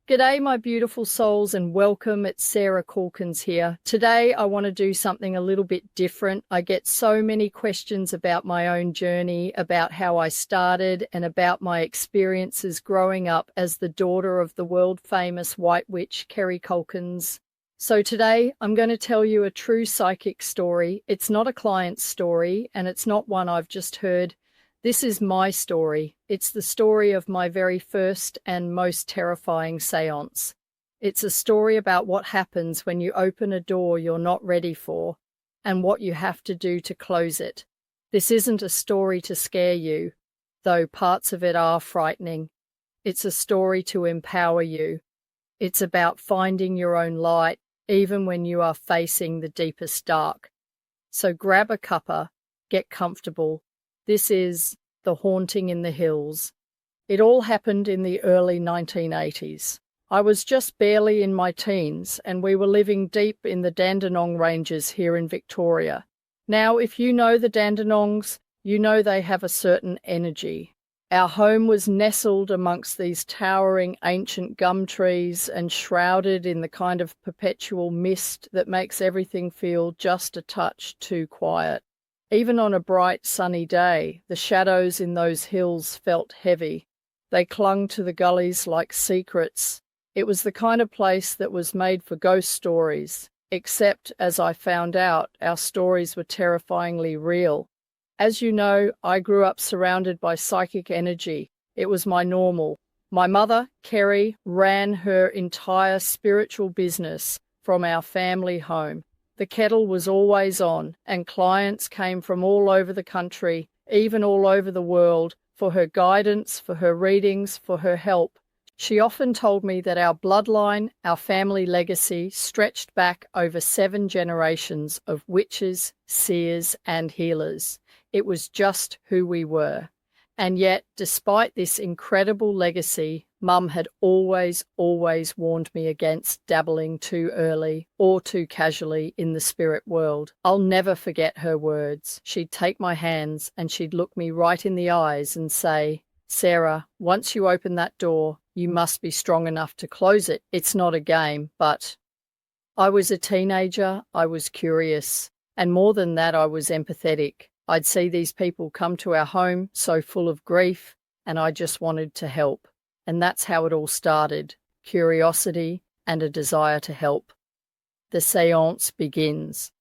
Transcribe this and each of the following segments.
G'day, my beautiful souls, and welcome. It's Sarah Kulkens here. Today, I want to do something a little bit different. I get so many questions about my own journey, about how I started, and about my experiences growing up as the daughter of the world-famous white witch, Kerry Kulkens. So today, I'm going to tell you a true psychic story. It's not a client's story, and it's not one I've just heard. This is my story. It's the story of my very first and most terrifying séance. It's a story about what happens when you open a door you're not ready for and what you have to do to close it. This isn't a story to scare you, though parts of it are frightening. It's a story to empower you. It's about finding your own light, even when you are facing the deepest dark. So grab a cuppa, get comfortable. This is The Haunting in the Hills. It all happened in the early 1980s. I was just barely in my teens, and we were living deep in the Dandenong Ranges here in Victoria. Now, if you know the Dandenongs, you know they have a certain energy. Our home was nestled amongst these towering ancient gum trees and shrouded in the kind of perpetual mist that makes everything feel just a touch too quiet. Even on a bright, sunny day, the shadows in those hills felt heavy. They clung to the gullies like secrets. It was the kind of place that was made for ghost stories, except, as I found out, our stories were terrifyingly real. As you know, I grew up surrounded by psychic energy. It was my normal. My mother, Kerry, ran her entire spiritual business from our family home. The kettle was always on, and clients came from all over the country, even all over the world, for her guidance, for her readings, for her help. She often told me that our bloodline, our family legacy, stretched back over 7 generations of witches, seers, and healers. It was just who we were. And yet, despite this incredible legacy, Mum had always warned me against dabbling too early or too casually in the spirit world. I'll never forget her words. She'd take my hands and she'd look me right in the eyes and say, "Sarah, once you open that door, you must be strong enough to close it. It's not a game, but..." I was a teenager, I was curious, and more than that, I was empathetic. I'd see these people come to our home so full of grief, and I just wanted to help. And that's how it all started, curiosity and a desire to help. The séance begins.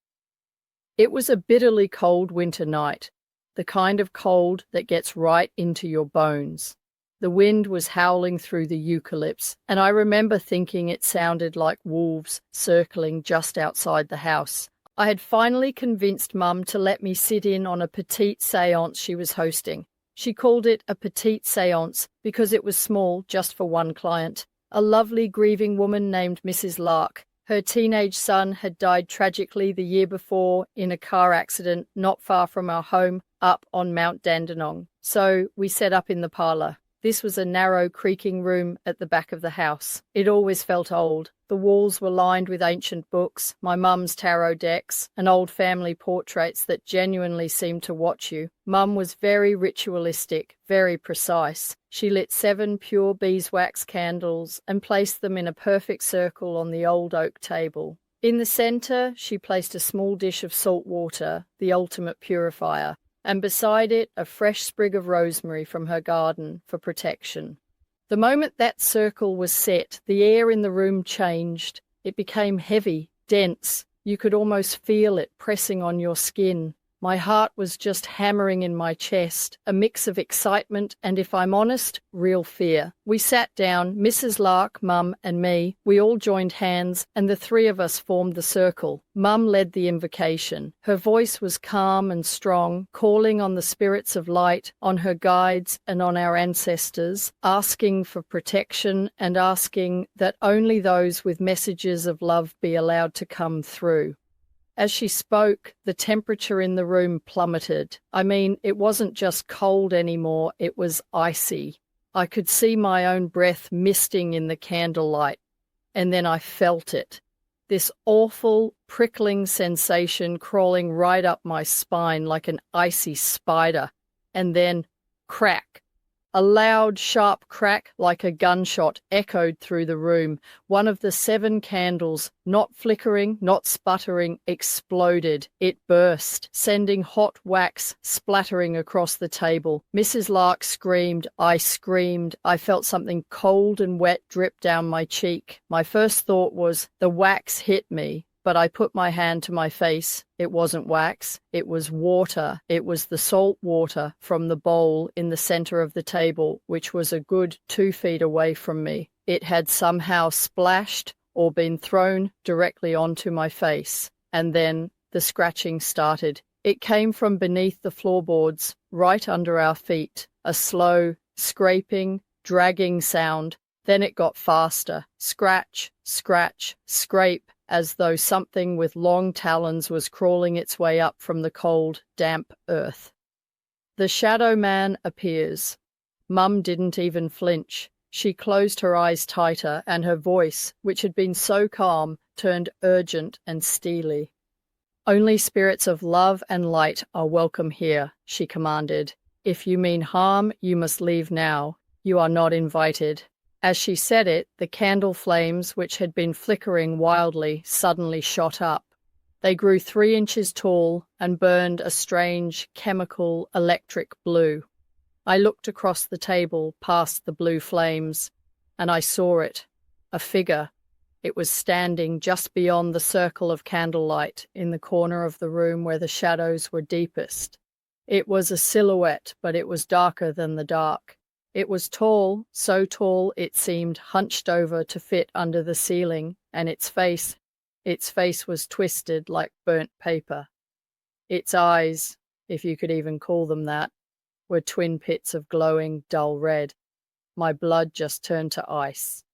It was a bitterly cold winter night, the kind of cold that gets right into your bones. The wind was howling through the eucalypts, and I remember thinking it sounded like wolves circling just outside the house. I had finally convinced Mum to let me sit in on a petite séance she was hosting. She called it a petite séance because it was small, just for one client, a lovely grieving woman named Mrs. Lark. Her teenage son had died tragically the year before in a car accident not far from our home up on Mount Dandenong. So we set up in the parlour. This was a narrow, creaking room at the back of the house. It always felt old. The walls were lined with ancient books, my mum's tarot decks, and old family portraits that genuinely seemed to watch you. Mum was very ritualistic, very precise. She lit 7 pure beeswax candles and placed them in a perfect circle on the old oak table. In the centre, she placed a small dish of salt water, the ultimate purifier, and beside it a fresh sprig of rosemary from her garden for protection. The moment that circle was set, the air in the room changed. It became heavy, dense. You could almost feel it pressing on your skin. My heart was just hammering in my chest, a mix of excitement and, if I'm honest, real fear. We sat down, Mrs. Lark, Mum and me. We all joined hands and the 3 of us formed the circle. Mum led the invocation. Her voice was calm and strong, calling on the spirits of light, on her guides and on our ancestors, asking for protection and asking that only those with messages of love be allowed to come through. As she spoke, the temperature in the room plummeted. I mean, it wasn't just cold anymore, it was icy. I could see my own breath misting in the candlelight, and then I felt it. This awful, prickling sensation crawling right up my spine like an icy spider. And then, crack! A loud, sharp crack like a gunshot echoed through the room. One of the 7 candles, not flickering, not sputtering, exploded. It burst, sending hot wax splattering across the table. Mrs. Lark screamed. I screamed. I felt something cold and wet drip down my cheek. My first thought was, the wax hit me. But I put my hand to my face. It wasn't wax. It was water. It was the salt water from the bowl in the center of the table, which was a good 2 feet away from me. It had somehow splashed or been thrown directly onto my face. And then the scratching started. It came from beneath the floorboards, right under our feet. A slow, scraping, dragging sound. Then it got faster. Scratch, scratch, scrape, as though something with long talons was crawling its way up from the cold, damp earth. The shadow man appears. Mum didn't even flinch. She closed her eyes tighter, and her voice, which had been so calm, turned urgent and steely. "Only spirits of love and light are welcome here," she commanded. "If you mean harm, you must leave now. You are not invited." As she said it, the candle flames, which had been flickering wildly, suddenly shot up. They grew 3 inches tall and burned a strange, chemical, electric blue. I looked across the table, past the blue flames, and I saw it, a figure. It was standing just beyond the circle of candlelight in the corner of the room where the shadows were deepest. It was a silhouette, but it was darker than the dark. It was tall, so tall it seemed hunched over to fit under the ceiling, and its face was twisted like burnt paper. Its eyes, if you could even call them that, were twin pits of glowing, dull red. My blood just turned to ice.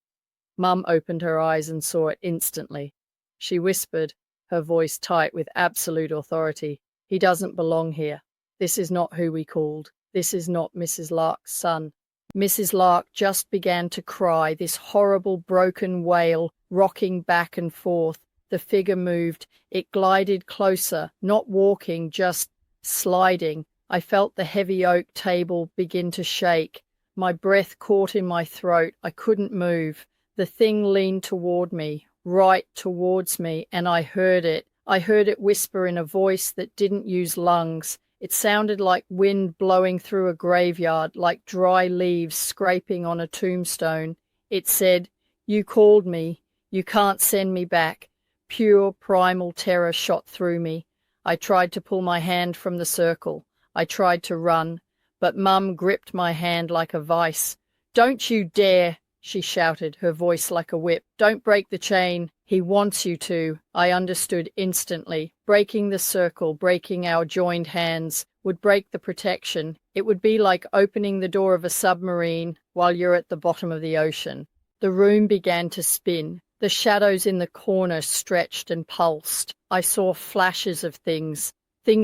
Mum opened her eyes and saw it instantly. She whispered, her voice tight with absolute authority, "He doesn't belong here. This is not who we called. This is not Mrs. Lark's son." Mrs. Lark just began to cry, this horrible broken wail, rocking back and forth. The figure moved. It glided closer, not walking, just sliding. I felt the heavy oak table begin to shake. My breath caught in my throat. I couldn't move. The thing leaned toward me, right towards me, and I heard it. I heard it whisper in a voice that didn't use lungs. It sounded like wind blowing through a graveyard, like dry leaves scraping on a tombstone. It said, "You called me. You can't send me back." Pure primal terror shot through me. I tried to pull my hand from the circle. I tried to run, but Mum gripped my hand like a vice. "Don't you dare!" she shouted, her voice like a whip. "Don't break the chain. He wants you to." I understood instantly. Breaking the circle, breaking our joined hands, would break the protection. It would be like opening the door of a submarine while you're at the bottom of the ocean. The room began to spin. The shadows in the corner stretched and pulsed. I saw flashes of things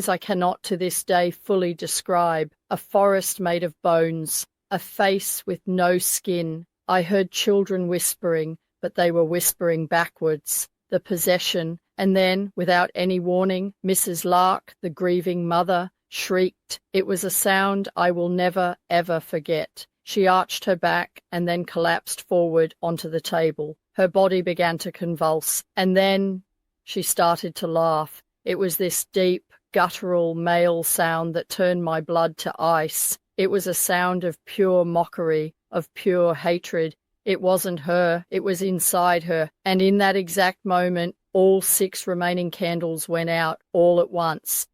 I cannot to this day fully describe. A forest made of bones, a face with no skin. I heard children whispering, but they were whispering backwards. The possession, and then, without any warning, Mrs. Lark, the grieving mother, shrieked. It was a sound I will never, ever forget. She arched her back and then collapsed forward onto the table. Her body began to convulse, and then she started to laugh. It was this deep, guttural male sound that turned my blood to ice. It was a sound of pure mockery, of pure hatred. It wasn't her, it was inside her, and in that exact moment, all 6 remaining candles went out all at once.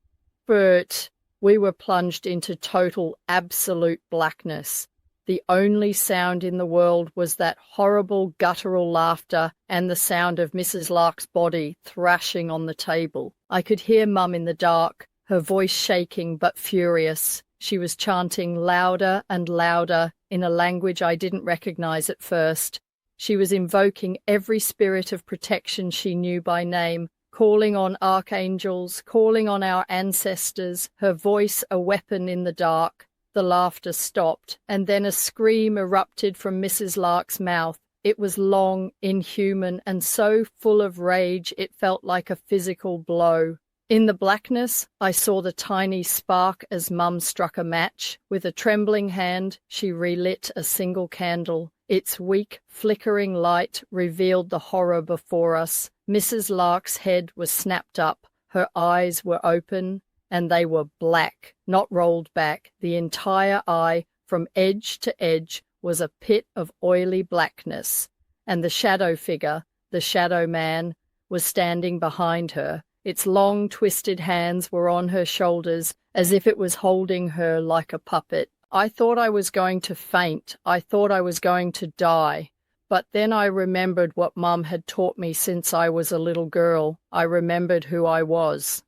But we were plunged into total, absolute blackness. The only sound in the world was that horrible guttural laughter and the sound of Mrs. Lark's body thrashing on the table. I could hear Mum in the dark, her voice shaking but furious. She was chanting louder and louder in a language I didn't recognize at first. She was invoking every spirit of protection she knew by name, calling on archangels, calling on our ancestors, her voice a weapon in the dark. The laughter stopped, and then a scream erupted from Mrs. Lark's mouth. It was long, inhuman, and so full of rage it felt like a physical blow. In the blackness, I saw the tiny spark as Mum struck a match. With a trembling hand, she relit a single candle. Its weak, flickering light revealed the horror before us. Mrs. Lark's head was snapped up, her eyes were open, and they were black, not rolled back. The entire eye, from edge to edge, was a pit of oily blackness, and the shadow figure, the shadow man, was standing behind her. Its long, twisted hands were on her shoulders, as if it was holding her like a puppet. I thought I was going to faint. I thought I was going to die. But then I remembered what Mum had taught me since I was a little girl. I remembered who I was.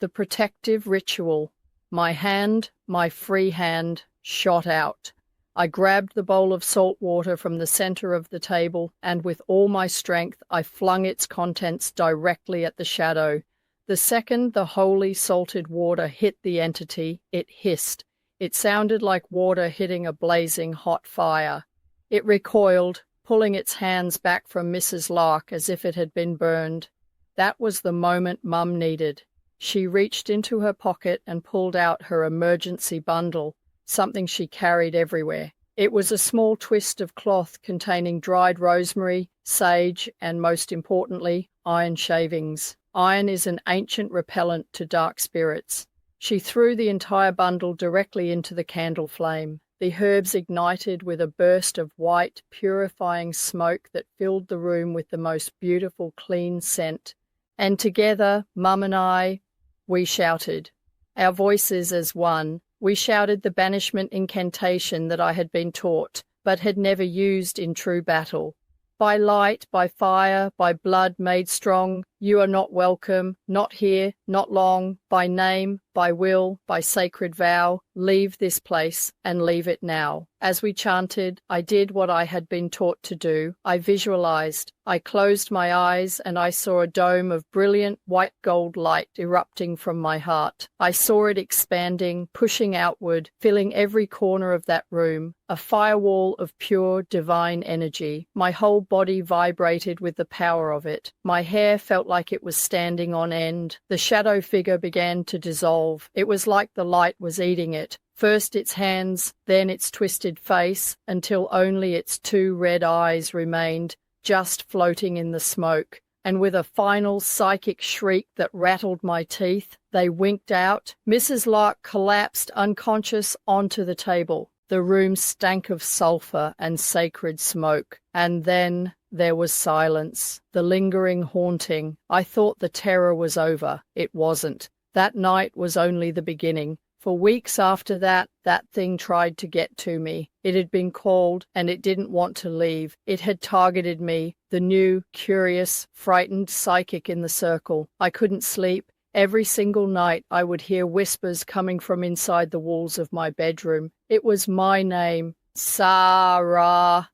The protective ritual. My hand, my free hand, shot out. I grabbed the bowl of salt water from the center of the table, and with all my strength I flung its contents directly at the shadow. The second the holy salted water hit the entity, it hissed. It sounded like water hitting a blazing hot fire. It recoiled, pulling its hands back from Mrs. Lark as if it had been burned. That was the moment Mum needed. She reached into her pocket and pulled out her emergency bundle, something she carried everywhere. It was a small twist of cloth containing dried rosemary, sage, and most importantly, iron shavings. Iron is an ancient repellent to dark spirits. She threw the entire bundle directly into the candle flame. The herbs ignited with a burst of white, purifying smoke that filled the room with the most beautiful, clean scent. And together, Mum and we shouted, our voices as one. We shouted the banishment incantation that I had been taught, but had never used in true battle. By light, by fire, by blood made strong, you are not welcome, not here, not long. By name, by will, by sacred vow, leave this place and leave it now. As we chanted, I did what I had been taught to do. I visualized. I closed my eyes and I saw a dome of brilliant white gold light erupting from my heart. I saw it expanding, pushing outward, filling every corner of that room, a firewall of pure divine energy. My whole body vibrated with the power of it. My hair felt like it was standing on end. The shadow figure began to dissolve. It was like the light was eating it. First its hands, then its twisted face, until only its two red eyes remained, just floating in the smoke. And with a final psychic shriek that rattled my teeth, they winked out. Mrs. Lark collapsed unconscious onto the table. The room stank of sulphur and sacred smoke. And then there was silence, the lingering haunting. I thought the terror was over. It wasn't. That night was only the beginning. For weeks after that, that thing tried to get to me. It had been called, and it didn't want to leave. It had targeted me, the new, curious, frightened psychic in the circle. I couldn't sleep. Every single night I would hear whispers coming from inside the walls of my bedroom. It was my name, Sarah,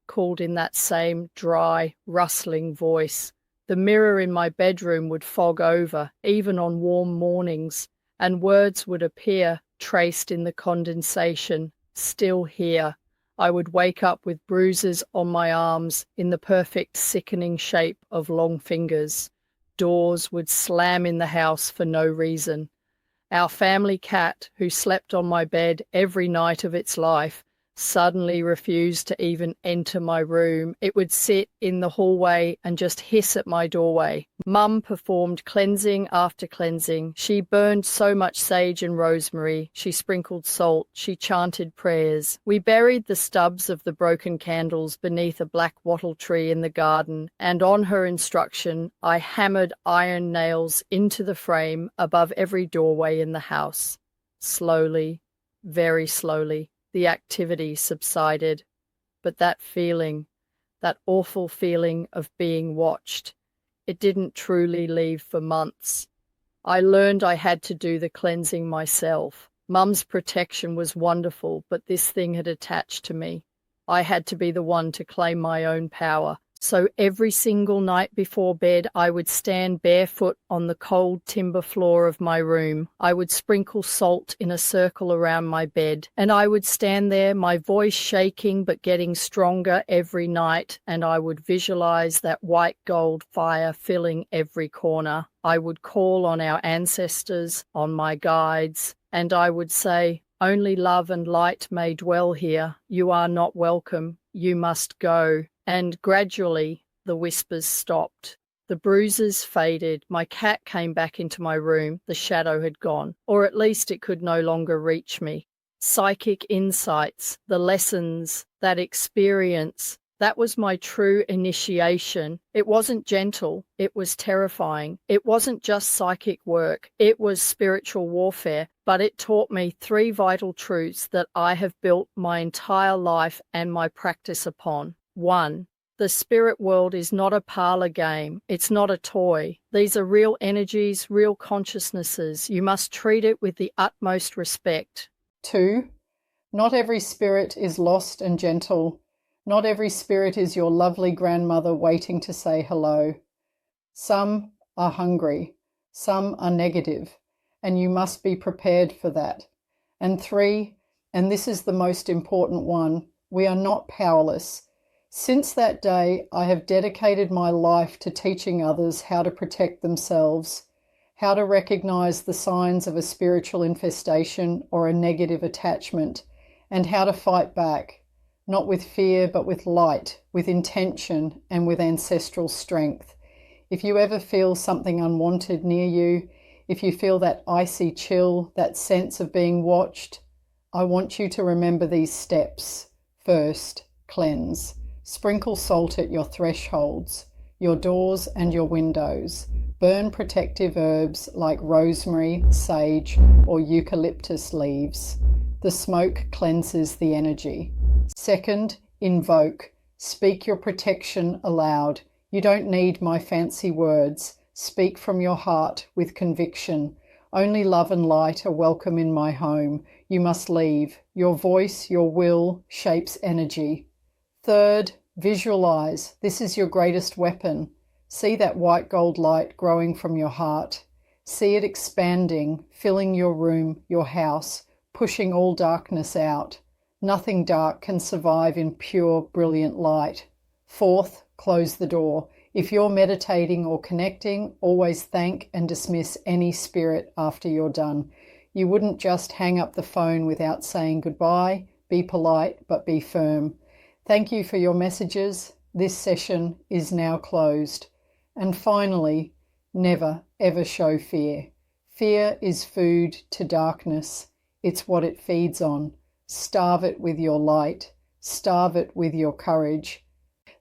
called in that same dry, rustling voice. The mirror in my bedroom would fog over, even on warm mornings, and words would appear, traced in the condensation, still here. I would wake up with bruises on my arms in the perfect sickening shape of long fingers. Doors would slam in the house for no reason. Our family cat, who slept on my bed every night of its life, suddenly refused to even enter my room. It would sit in the hallway and just hiss at my doorway. Mum performed cleansing after cleansing. She burned so much sage and rosemary. She sprinkled salt. She chanted prayers. We buried the stubs of the broken candles beneath a black wattle tree in the garden, and on her instruction, I hammered iron nails into the frame above every doorway in the house. Slowly, very slowly, the activity subsided, but that feeling, that awful feeling of being watched, it didn't truly leave for months. I learned I had to do the cleansing myself. Mum's protection was wonderful, but this thing had attached to me. I had to be the one to claim my own power. So every single night before bed, I would stand barefoot on the cold timber floor of my room. I would sprinkle salt in a circle around my bed, and I would stand there, my voice shaking but getting stronger every night, and I would visualize that white gold fire filling every corner. I would call on our ancestors, on my guides, and I would say, "Only love and light may dwell here. You are not welcome. You must go." And gradually the whispers stopped. The bruises faded. My cat came back into my room. The shadow had gone, or at least it could no longer reach me. Psychic insights, the lessons, that experience, that was my true initiation. It wasn't gentle. It was terrifying. It wasn't just psychic work. It was spiritual warfare, but it taught me 3 vital truths that I have built my entire life and my practice upon. 1. The spirit world is not a parlor game. It's not a toy. These are real energies, real consciousnesses. You must treat it with the utmost respect. 2. Not every spirit is lost and gentle. Not every spirit is your lovely grandmother waiting to say hello. Some are hungry. Some are negative, and you must be prepared for that. And 3, and this is the most important one, we are not powerless. Since that day, I have dedicated my life to teaching others how to protect themselves, how to recognize the signs of a spiritual infestation or a negative attachment, and how to fight back, not with fear, but with light, with intention, and with ancestral strength. If you ever feel something unwanted near you, if you feel that icy chill, that sense of being watched, I want you to remember these steps. First, cleanse. Sprinkle salt at your thresholds, your doors and your windows. Burn protective herbs like rosemary, sage, or eucalyptus leaves. The smoke cleanses the energy. Second, invoke. Speak your protection aloud. You don't need my fancy words. Speak from your heart with conviction. Only love and light are welcome in my home. You must leave. Your voice, your will, shapes energy. Third, visualize. This is your greatest weapon. See that white gold light growing from your heart. See it expanding, filling your room, your house, pushing all darkness out. Nothing dark can survive in pure, brilliant light. Fourth, close the door. If you're meditating or connecting, always thank and dismiss any spirit after you're done. You wouldn't just hang up the phone without saying goodbye. Be polite, but be firm. Thank you for your messages. This session is now closed. And finally, never ever show fear. Fear is food to darkness. It's what it feeds on. Starve it with your light. Starve it with your courage.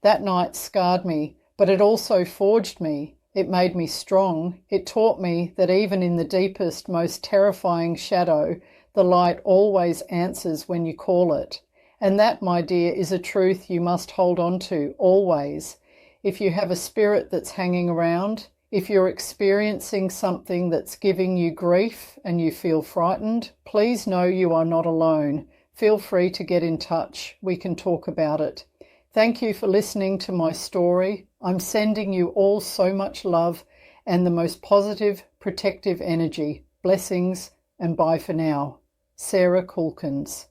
That night scarred me, but it also forged me. It made me strong. It taught me that even in the deepest, most terrifying shadow, the light always answers when you call it. And that, my dear, is a truth you must hold on to always. If you have a spirit that's hanging around, if you're experiencing something that's giving you grief and you feel frightened, please know you are not alone. Feel free to get in touch. We can talk about it. Thank you for listening to my story. I'm sending you all so much love and the most positive, protective energy. Blessings, and bye for now. Kerry Kulkens.